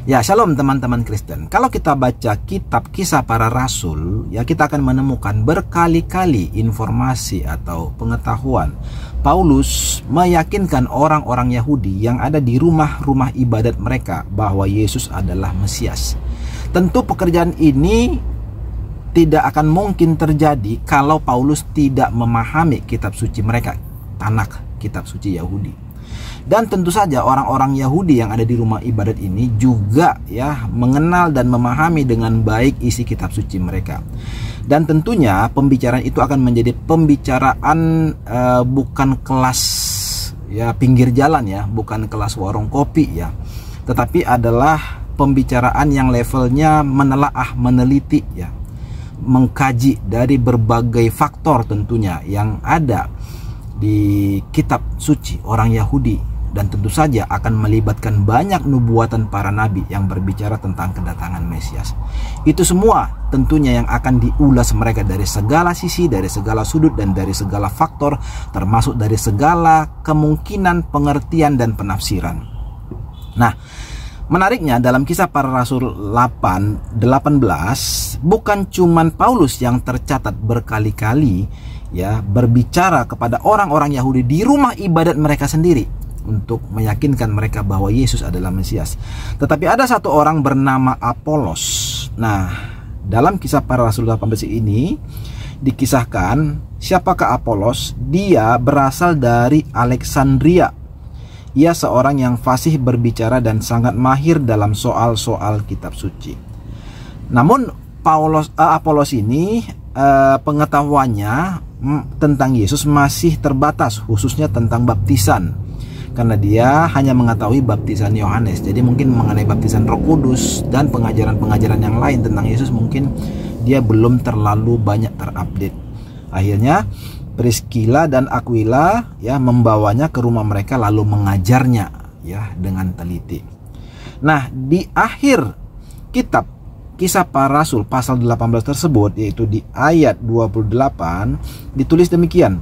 Ya, shalom teman-teman Kristen. Kalau kita baca kitab Kisah Para Rasul, ya kita akan menemukan berkali-kali informasi atau pengetahuan Paulus meyakinkan orang-orang Yahudi yang ada di rumah-rumah ibadat mereka bahwa Yesus adalah Mesias. Tentu pekerjaan ini tidak akan mungkin terjadi kalau Paulus tidak memahami kitab suci mereka, Tanakh, kitab suci Yahudi. Dan tentu saja orang-orang Yahudi yang ada di rumah ibadat ini juga ya mengenal dan memahami dengan baik isi kitab suci mereka. Dan tentunya pembicaraan itu akan menjadi pembicaraan bukan kelas ya pinggir jalan ya, bukan kelas warung kopi ya. Tetapi adalah pembicaraan yang levelnya menelaah, meneliti ya. Mengkaji dari berbagai faktor tentunya yang ada di kitab suci orang Yahudi. Dan tentu saja akan melibatkan banyak nubuatan para nabi yang berbicara tentang kedatangan Mesias. Itu semua tentunya yang akan diulas mereka dari segala sisi, dari segala sudut, dan dari segala faktor, termasuk dari segala kemungkinan pengertian dan penafsiran. Nah, menariknya dalam Kisah Para Rasul 8:18 bukan cuman Paulus yang tercatat berkali-kali ya berbicara kepada orang-orang Yahudi di rumah ibadat mereka sendiri untuk meyakinkan mereka bahwa Yesus adalah Mesias. Tetapi ada satu orang bernama Apolos. Nah, dalam Kisah Para Rasul 18 ini dikisahkan siapakah Apolos? Dia berasal dari Alexandria. Ia seorang yang fasih berbicara dan sangat mahir dalam soal-soal kitab suci. Namun Apolos ini pengetahuannya tentang Yesus masih terbatas, khususnya tentang baptisan. Karena dia hanya mengetahui baptisan Yohanes. Jadi mungkin mengenai baptisan Roh Kudus dan pengajaran-pengajaran yang lain tentang Yesus mungkin dia belum terlalu banyak terupdate. Akhirnya Priscilla dan Aquila ya membawanya ke rumah mereka lalu mengajarnya ya dengan teliti. Nah, di akhir kitab Kisah Para Rasul pasal 18 tersebut, yaitu di ayat 28 ditulis demikian.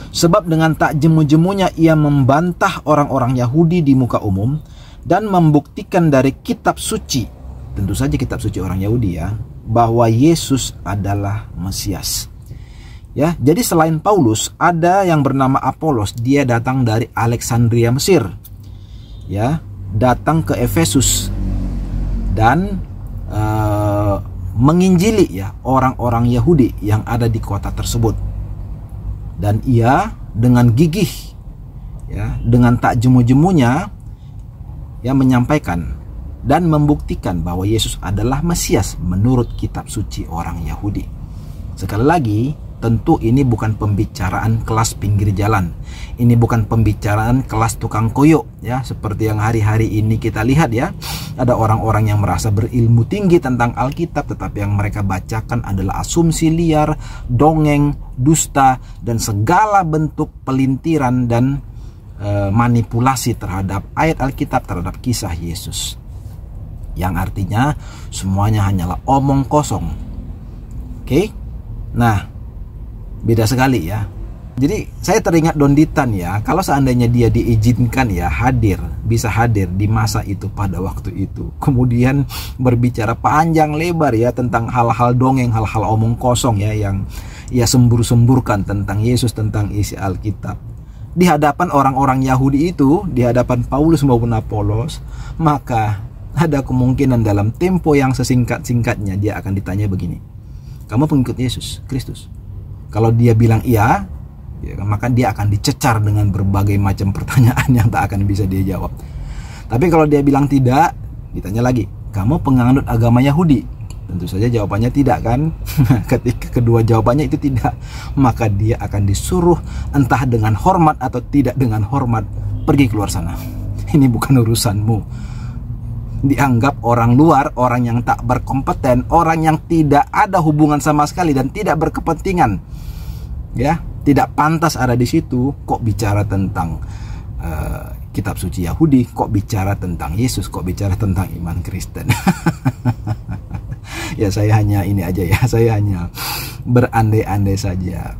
Sebab dengan tak jemu-jemunya ia membantah orang-orang Yahudi di muka umum dan membuktikan dari kitab suci, tentu saja kitab suci orang Yahudi ya, bahwa Yesus adalah Mesias. Ya, jadi selain Paulus ada yang bernama Apolos, dia datang dari Alexandria Mesir. Ya, datang ke Efesus dan menginjili ya orang-orang Yahudi yang ada di kota tersebut. Dan ia dengan gigih ya, dengan tak jemu-jemunya ya menyampaikan dan membuktikan bahwa Yesus adalah Mesias menurut kitab suci orang Yahudi. Sekali lagi, tentu ini bukan pembicaraan kelas pinggir jalan. Ini bukan pembicaraan kelas tukang koyo ya, seperti yang hari-hari ini kita lihat ya. Ada orang-orang yang merasa berilmu tinggi tentang Alkitab, tetapi yang mereka bacakan adalah asumsi liar, dongeng, dusta, dan segala bentuk pelintiran dan manipulasi terhadap ayat Alkitab, terhadap kisah Yesus. Yang artinya semuanya hanyalah omong kosong. Oke? Nah, beda sekali ya. Jadi saya teringat Don Ditan ya, kalau seandainya dia diizinkan ya bisa hadir di masa itu pada waktu itu, kemudian berbicara panjang lebar ya tentang hal-hal dongeng, hal-hal omong kosong ya yang ia sembur-semburkan tentang Yesus, tentang isi Alkitab di hadapan orang-orang Yahudi itu, di hadapan Paulus maupun Apolos, maka ada kemungkinan dalam tempo yang sesingkat-singkatnya dia akan ditanya begini, kamu pengikut Yesus Kristus? Kalau dia bilang iya ya, maka dia akan dicecar dengan berbagai macam pertanyaan yang tak akan bisa dia jawab. Tapi kalau dia bilang tidak, ditanya lagi, kamu penganut agama Yahudi? Tentu saja jawabannya tidak kan. Ketika kedua jawabannya itu tidak, maka dia akan disuruh entah dengan hormat atau tidak dengan hormat, pergi keluar sana. Ini bukan urusanmu. Dianggap orang luar, orang yang tak berkompeten, orang yang tidak ada hubungan sama sekali dan tidak berkepentingan ya, tidak pantas ada di situ. Kok bicara tentang kitab suci Yahudi, kok bicara tentang Yesus, kok bicara tentang iman Kristen. Ya saya hanya ini aja ya, saya hanya berandai-andai saja.